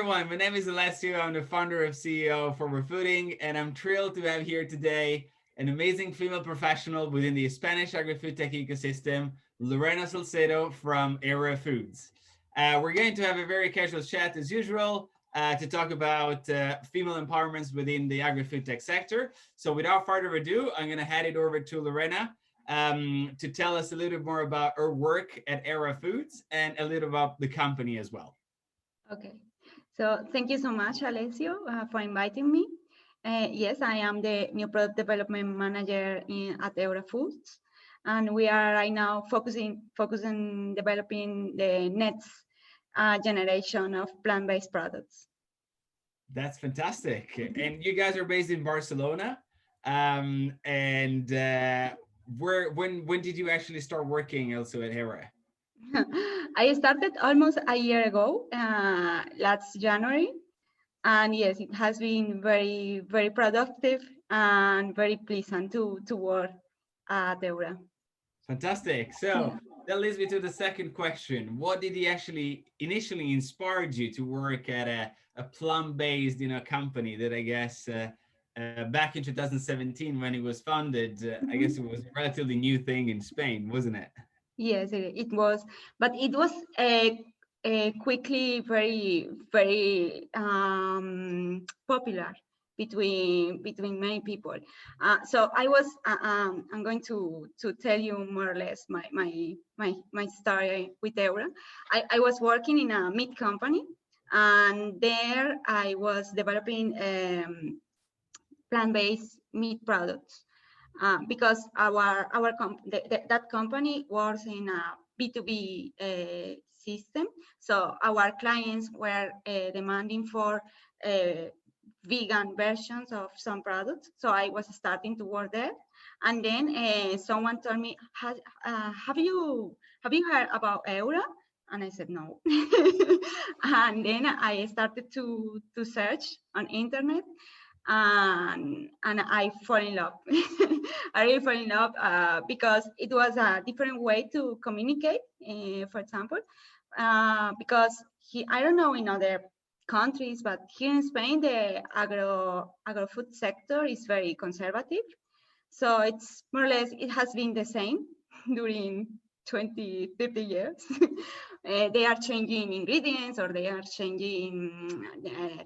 everyone. My name is Alessio. I'm the founder of CEO of Heura Foods, and I'm thrilled to have here today an amazing female professional within the Spanish agri-food tech ecosystem, Lorena Salcedo from Heura Foods. We're going to have a very casual chat as usual to talk about female empowerments within the agri-food tech sector. So without further ado, I'm going to hand it over to Lorena to tell us a little bit more about her work at Heura Foods and a little about the company as well. Okay, so thank you so much, Alessio, for inviting me. Yes, I am the new product development manager at Heura Foods, and we are right now focusing developing the next generation of plant-based products. That's fantastic. And you guys are based in Barcelona. When did you actually start working also at Heura? I started almost a year ago, last January. And yes, it has been very, very productive and very pleasant to work at Eora. Fantastic. So that leads me to the second question. What did he actually initially inspired you to work at a plant-based, company that I guess back in 2017 when it was founded, I guess it was a relatively new thing in Spain, wasn't it? Yes, it was, but it was quickly very, very popular between many people. So I was, I'm going to tell you more or less my story with Eora. I was working in a meat company, and there I was developing plant-based meat products. Because that company works in a B2B system. So our clients were demanding for vegan versions of some products. So I was starting to work there. And then someone told me, have you heard about Eora? And I said, no. And then I started to search on internet. And I fall in love. I really fall in love because it was a different way to communicate, for example, because I don't know in other countries, but here in Spain, the agro-food sector is very conservative. So it's more or less, it has been the same during 20, 30 years. They are changing ingredients, or they are changing,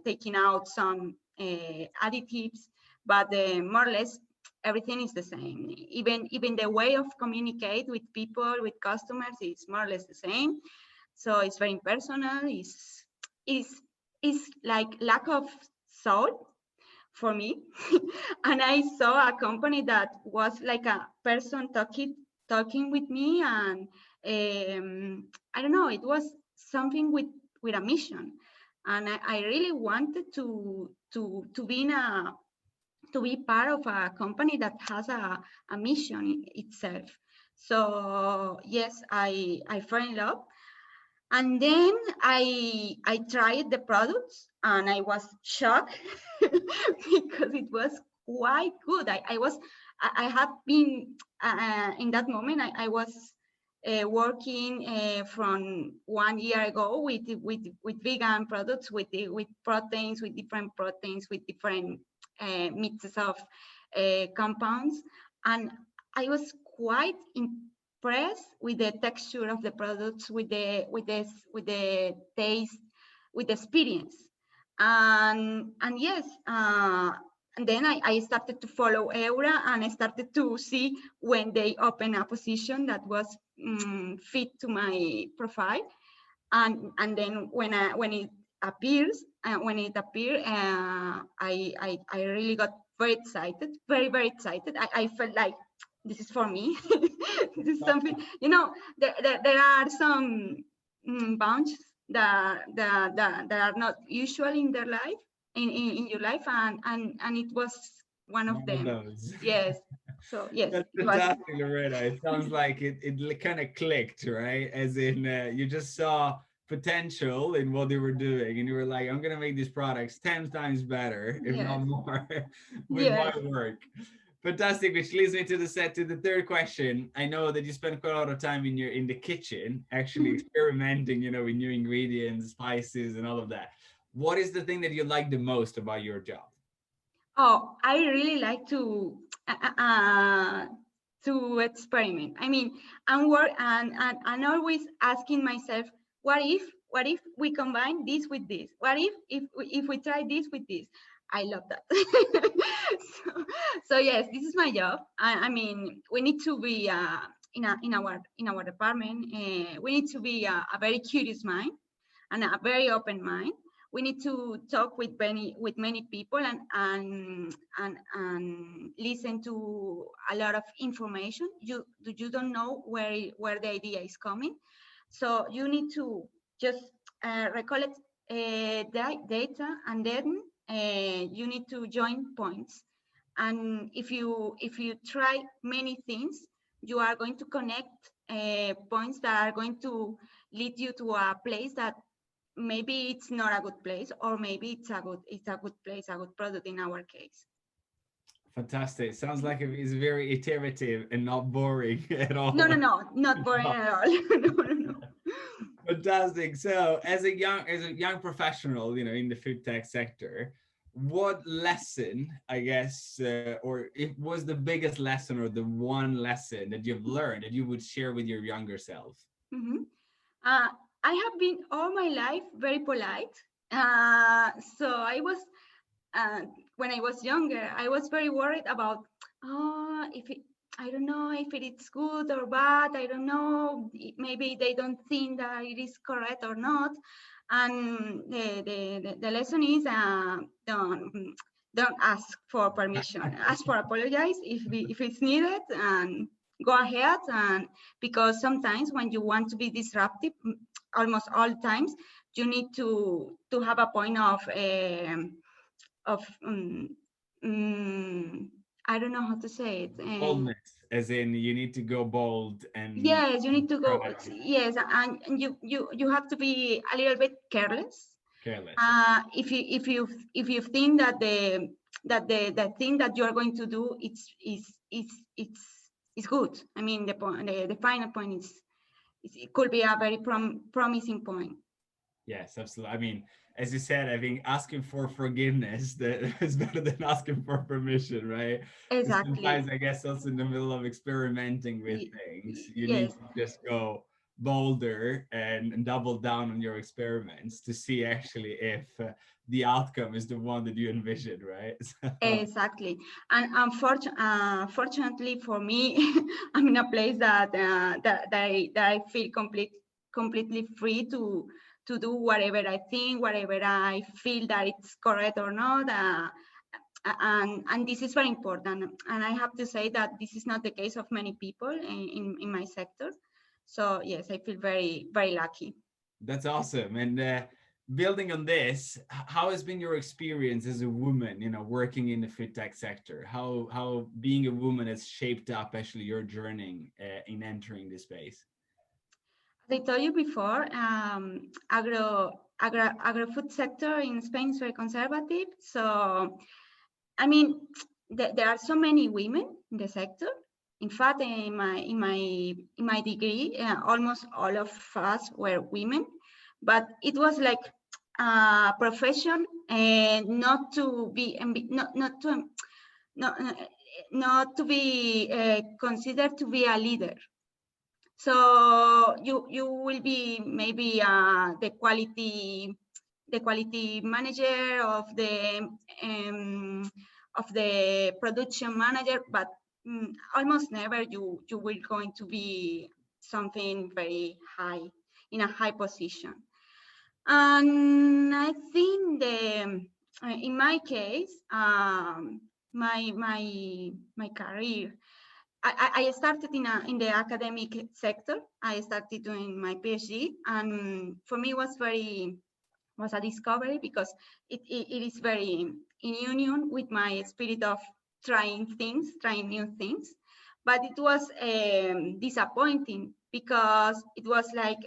taking out some additives, but more or less everything is the same. Even the way of communicate with people, with customers, is more or less the same. So it's very impersonal. It's like lack of soul for me. And I saw a company that was like a person talking with me, and I don't know, it was something with a mission. And I really wanted to be part of a company that has a mission itself. So yes, I fell in love. And then I tried the products, and I was shocked because it was quite good. I have been in that moment. I was working from 1 year ago with vegan products, with proteins, with different proteins, with different mixes of compounds, and I was quite impressed with the texture of the products, with the taste, with the experience, and yes. And then I started to follow Eora, and I started to see when they open a position that was fit to my profile. And then when it appears, I really got very excited, very, very excited. I felt like this is for me. This is something, there are some bunches that are not usual in their life, in your life, and it was one of them. Those. Yes. So yes, That's fantastic, Lorena. It sounds like it kind of clicked, right? As in, you just saw potential in what they were doing, and you were like, I'm gonna make these products 10 times better, if not more, with my work. Fantastic, which leads me to the third question. I know that you spend quite a lot of time in the kitchen, actually experimenting, with new ingredients, spices, and all of that. what is the thing that you like the most about your job? Oh, I really like to experiment. I mean, and always asking myself, what if we combine this with this? What if we try this with this? I love that. So yes, this is my job. I mean, we need to be in our department. We need to be a very curious mind and a very open mind. We need to talk with many people and listen to a lot of information. You don't know where the idea is coming, so you need to just recollect data, and then you need to join points. And if you try many things, you are going to connect points that are going to lead you to a place that maybe it's not a good place, or maybe it's a good place, a good product in our case. Fantastic. Sounds like it's very iterative and not boring at all. No, not boring at all. No. Fantastic. So, as a young professional, in the food tech sector, what lesson, I guess, or it was the biggest lesson or the one lesson that you've learned that you would share with your younger self? Mm-hmm. I have been all my life very polite. So I was, when I was younger, I was very worried about, if it, I don't know if it is good or bad. I don't know. Maybe they don't think that it is correct or not. And the lesson is, don't ask for permission. Ask for apologize if it's needed, and go ahead. And because sometimes when you want to be disruptive, almost all times you need to have a point of I don't know how to say it. Boldness, as in you need to go bold and Yes, you need to go. try. Yes, and you have to be a little bit careless. Careless. If you think that the thing that you are going to do it's good. I mean, the final point is it could be a very promising point. Yes, absolutely. I mean, as you said, I think asking for forgiveness that is better than asking for permission, right? Because Exactly. sometimes I guess also in the middle of experimenting with things, you need Yes. to just go bolder and double down on your experiments to see actually if the outcome is the one that you envisioned, right? So, Exactly, and fortunately for me, I'm in a place that I feel completely free to do whatever I think, whatever I feel that it's correct or not, and this is very important. And I have to say that this is not the case of many people in my sector. So yes, I feel very very lucky. that's awesome. And building on this, how has been your experience as a woman, working in the food tech sector? How being a woman has shaped up actually your journey in entering this space? As I told you before, agro-food sector in Spain is very conservative. So, I mean, there are so many women in the sector. In fact, in my degree, almost all of us were women, but it was like a profession, and not to be not to be considered to be a leader. So you will be maybe the quality manager of the production manager, but almost never you will going to be something very high, in a high position. And I think in my case, my career, I started in the academic sector. I started doing my PhD, and for me was a discovery, because it is very in union with my spirit of trying new things. But it was disappointing, because it was like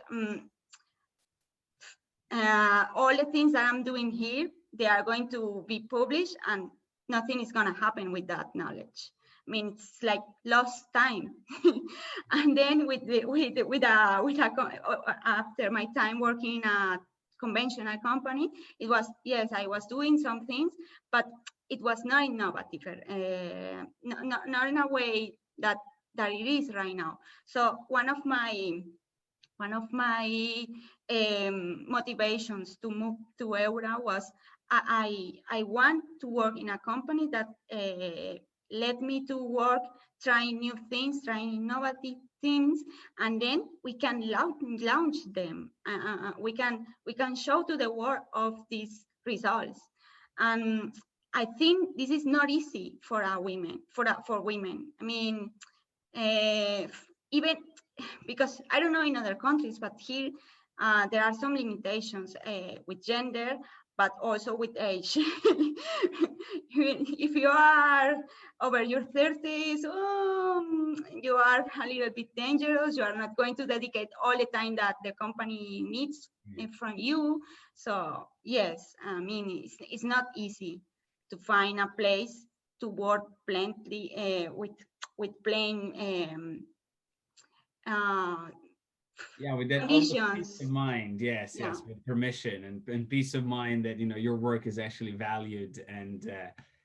all the things that I'm doing here, they are going to be published, and nothing is going to happen with that knowledge. I mean, it's like lost time. And then after my time working in a conventional company. It was, yes, I was doing some things, but it was not innovative, not in a way that it is right now. So one of my motivations to move to Eora was I want to work in a company that let me to work, trying new things, trying innovative things, and then we can launch them. We can show to the world of these results. And I think this is not easy for our women, for women. I mean, even because I don't know in other countries, but here there are some limitations with gender, but also with age. If you are over your 30s, you are a little bit dangerous. You are not going to dedicate all the time that the company needs from you. So yes, I mean, it's not easy to find a place to work plenty with plain with that almost peace of mind. Yes, with permission and peace of mind that your work is actually valued, and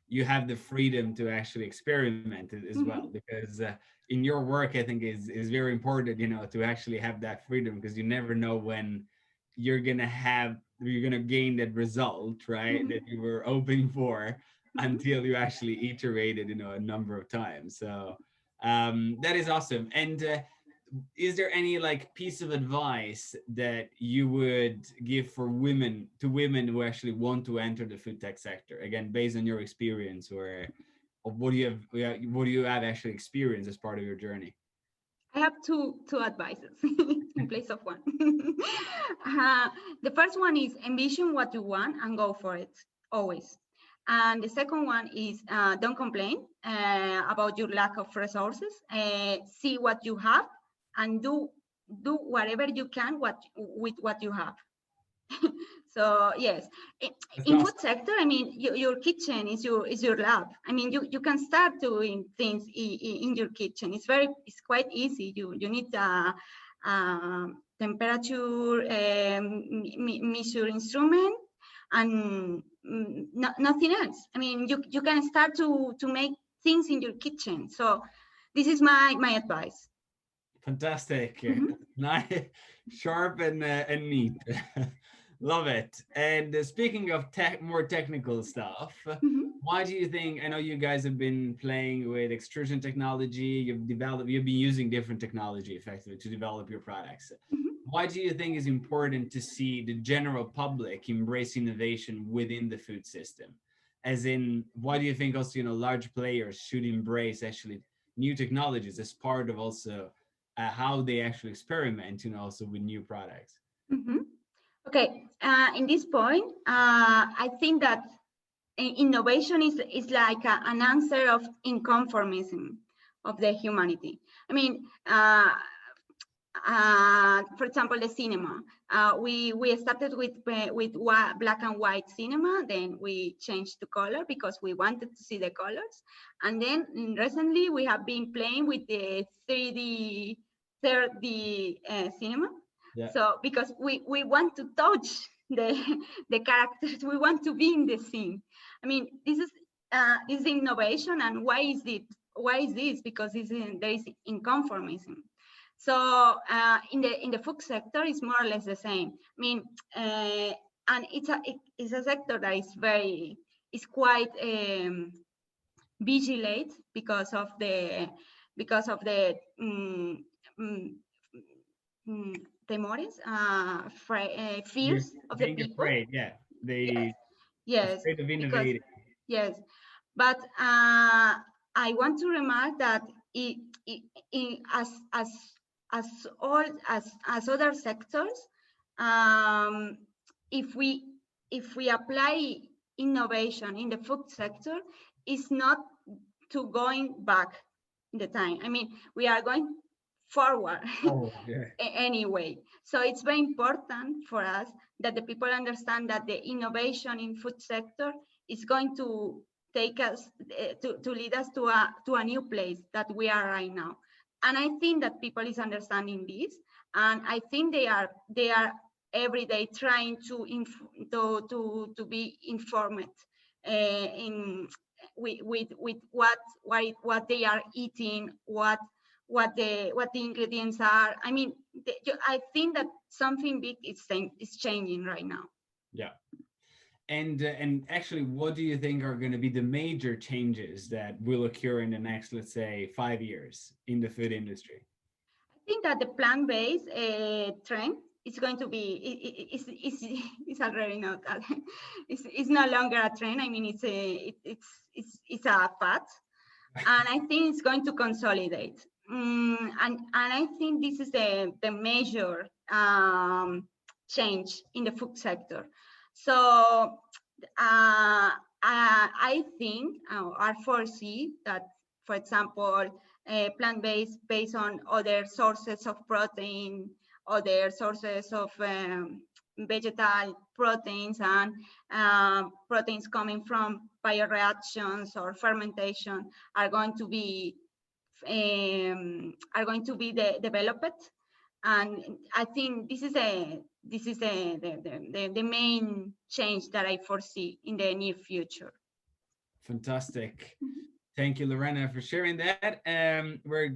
you have the freedom to actually experiment as well, because in your work I think is very important to actually have that freedom, because you never know when you're gonna gain that result, right, that you were hoping for, until you actually iterated a number of times. So that is awesome. And is there any like piece of advice that you would give for women who actually want to enter the food tech sector, again based on your experience, or what do you have actually experienced as part of your journey? I have two advices in place of one. The first one is envision what you want and go for it always. And the second one is don't complain about your lack of resources. See what you have and do whatever you can with what you have. So yes, in food sector, I mean, your kitchen is your lab. I mean, you can start doing things in your kitchen. It's quite easy. You need a temperature measure instrument and nothing else. I mean, you can start to make things in your kitchen. So this is my advice. Fantastic. Nice, sharp and neat. Love it. And speaking of more technical stuff, why do you think, I know you guys have been playing with extrusion technology, you've been using different technology effectively to develop your products. Why do you think it's important to see the general public embrace innovation within the food system? As in, why do you think also, large players should embrace actually new technologies as part of also how they actually experiment, also with new products? Okay, in this point, I think that innovation is like an answer of inconformism of the humanity. I mean, for example, the cinema. We started with black and white cinema, then we changed to color because we wanted to see the colors. And then recently we have been playing with the 3D cinema. Yeah. So because we want to touch the characters, we want to be in the scene. I mean, this is innovation. And why is this? Because there is inconformism. So in the food sector, it's more or less the same. I mean, and it's a sector that is quite vigilant because of the temores, fears of the people. Afraid, yeah. Yes. Afraid of innovating. Yes, but I want to remark that as other sectors, if we apply innovation in the food sector, it's not to going back in the time. I mean, we are going forward anyway. So it's very important for us that the people understand that the innovation in food sector is going to take us to lead us to a new place that we are right now. And I think that people is understanding this, and I think they are every day trying to be informed with what they are eating, what the ingredients are. I mean, I think that something big is changing right now. Yeah. And actually, what do you think are going to be the major changes that will occur in the next, let's say, 5 years in the food industry? I think that the plant-based trend is going to be it's already not it's no longer a trend. I mean, it's a fad, and I think it's going to consolidate. And I think this is the major change in the food sector. So I think I foresee that, for example, plant-based based on other sources of protein, other sources of vegetal proteins, and proteins coming from bioreactions or fermentation are going to be developed. And I think this is the main change that I foresee in the near future. Fantastic. Thank you, Lorena, for sharing that. We're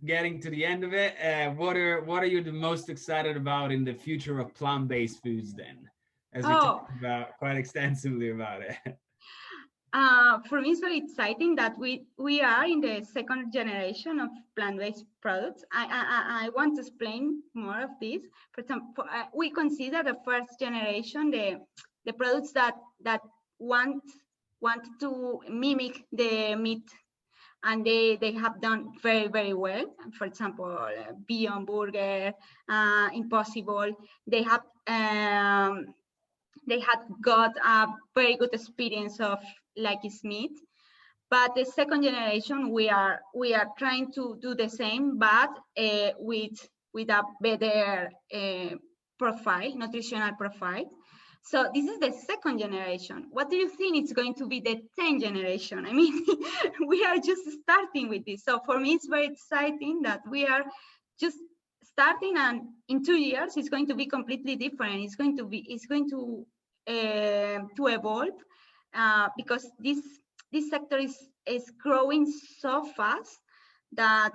getting to the end of it. What are you the most excited about in the future of plant-based foods then? As we talked about quite extensively about it. For me, it's very exciting that we are in the second generation of plant-based products. I want to explain more of this. For example, we consider the first generation the products that want to mimic the meat, and they have done very, very well. For example, Beyond Burger, Impossible, they had got a very good experience of like it's meat. But the second generation, we are trying to do the same, but with a better nutritional profile. So this is the second generation. What do you think it's going to be the 10th generation? I mean, we are just starting with this. So for me, it's very exciting that we are just starting, and in 2 years, it's going to be completely different. It's going to evolve because this sector is growing so fast that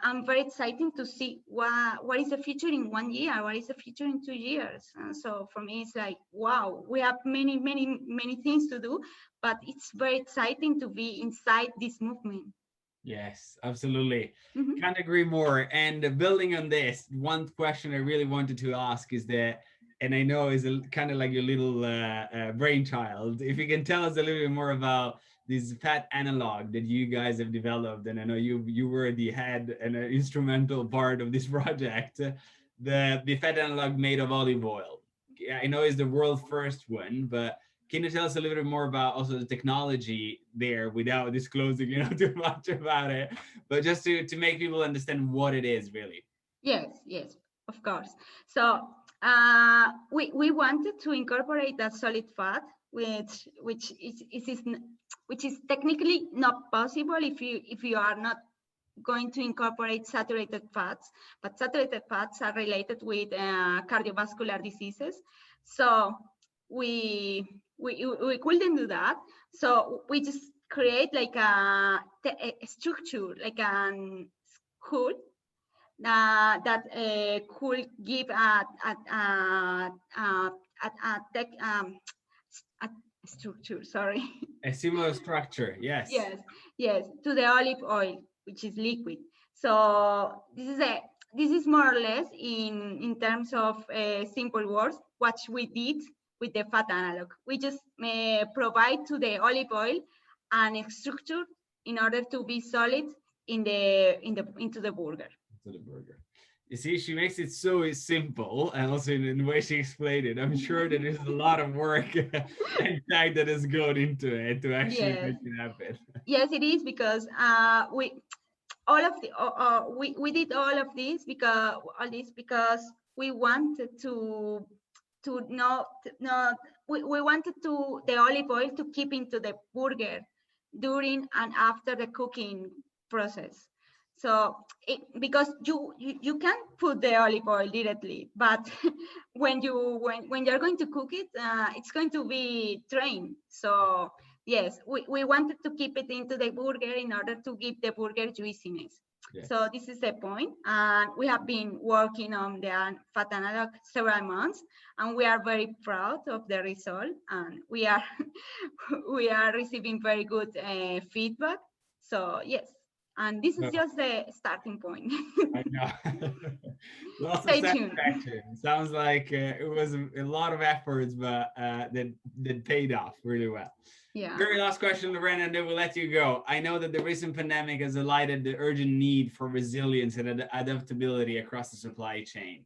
I'm very excited to see what is the future in 1 year, what is the future in 2 years. And so for me, it's like, wow, we have many things to do, but it's very exciting to be inside this movement. Yes, absolutely. Can't agree more. And building on this, one question I really wanted to ask is that, and I know is kind of like your little brainchild, if you can tell us a little bit more about this fat analog that you guys have developed. And I know you were the head and an instrumental part of this project, the fat analog made of olive oil. Yeah, I know it's the world first one, but can you tell us a little bit more about also the technology there without disclosing, too much about it, but just to make people understand what it is really? Yes, of course. So we wanted to incorporate that solid fat, which is technically not possible if you are not going to incorporate saturated fats. But saturated fats are related with cardiovascular diseases. So we couldn't do that. So we just create like a structure, like a school that could give a structure. Sorry. A similar structure, yes. Yes, to the olive oil, which is liquid. So this is more or less in terms of simple words what we did with the fat analog. We just provide to the olive oil an structure in order to be solid into the burger. You see, she makes it so simple, and also in the way she explained it, I'm sure that there's a lot of work and time that has gone into it to actually make it happen. Yes, it is, because we did all of this because we wanted to we wanted the olive oil to keep into the burger during and after the cooking process. So because you can put the olive oil directly, but when you're going to cook it, it's going to be drained. So yes, we wanted to keep it into the burger in order to give the burger juiciness. Yes. So this is the point, and we have been working on the fat analog several months, and we are very proud of the result, and we are we are receiving very good feedback. So yes, and this is just the starting point. I know. Lots of Stay tuned. satisfaction. Sounds like it was a lot of efforts, but that paid off really well. Yeah. Very last question, Lorena, and then we'll let you go. I know that the recent pandemic has highlighted the urgent need for resilience and adaptability across the supply chain.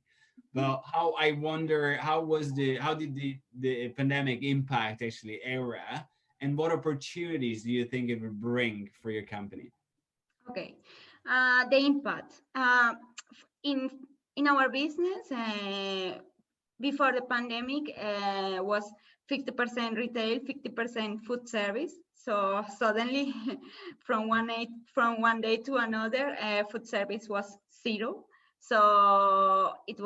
But I wonder, how did the pandemic impact actually Eora, and what opportunities do you think it would bring for your company? Okay, the impact in our business before the pandemic was 50% retail, 50% food service. So suddenly, from one day to another, food service was zero. So it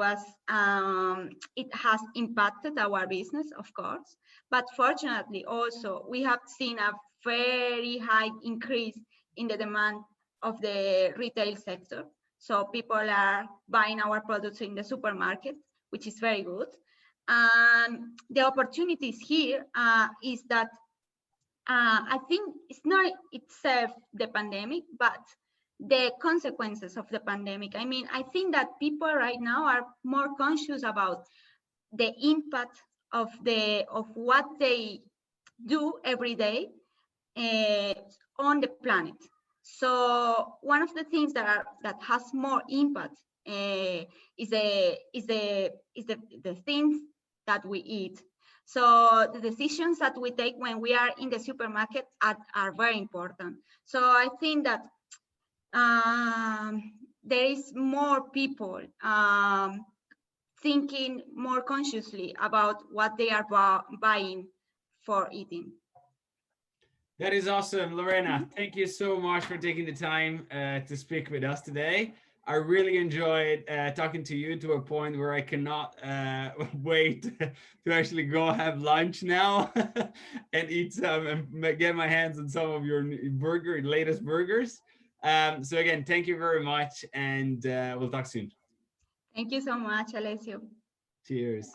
has impacted our business, of course. But fortunately, also we have seen a very high increase in the demand of the retail sector. So people are buying our products in the supermarket, which is very good. And the opportunities here is that I think it's not itself the pandemic, but the consequences of the pandemic. I mean, I think that people right now are more conscious about the impact of what they do every day on the planet. So one of the things that has more impact is the things that we eat. So the decisions that we take when we are in the supermarket are very important. So I think that there is more people thinking more consciously about what they are buying for eating. That is awesome, Lorena. Thank you so much for taking the time to speak with us today. I really enjoyed talking to you to a point where I cannot wait to actually go have lunch now and eat some and get my hands on some of your latest burgers. So again, thank you very much, and we'll talk soon. Thank you so much, Alessio. Cheers.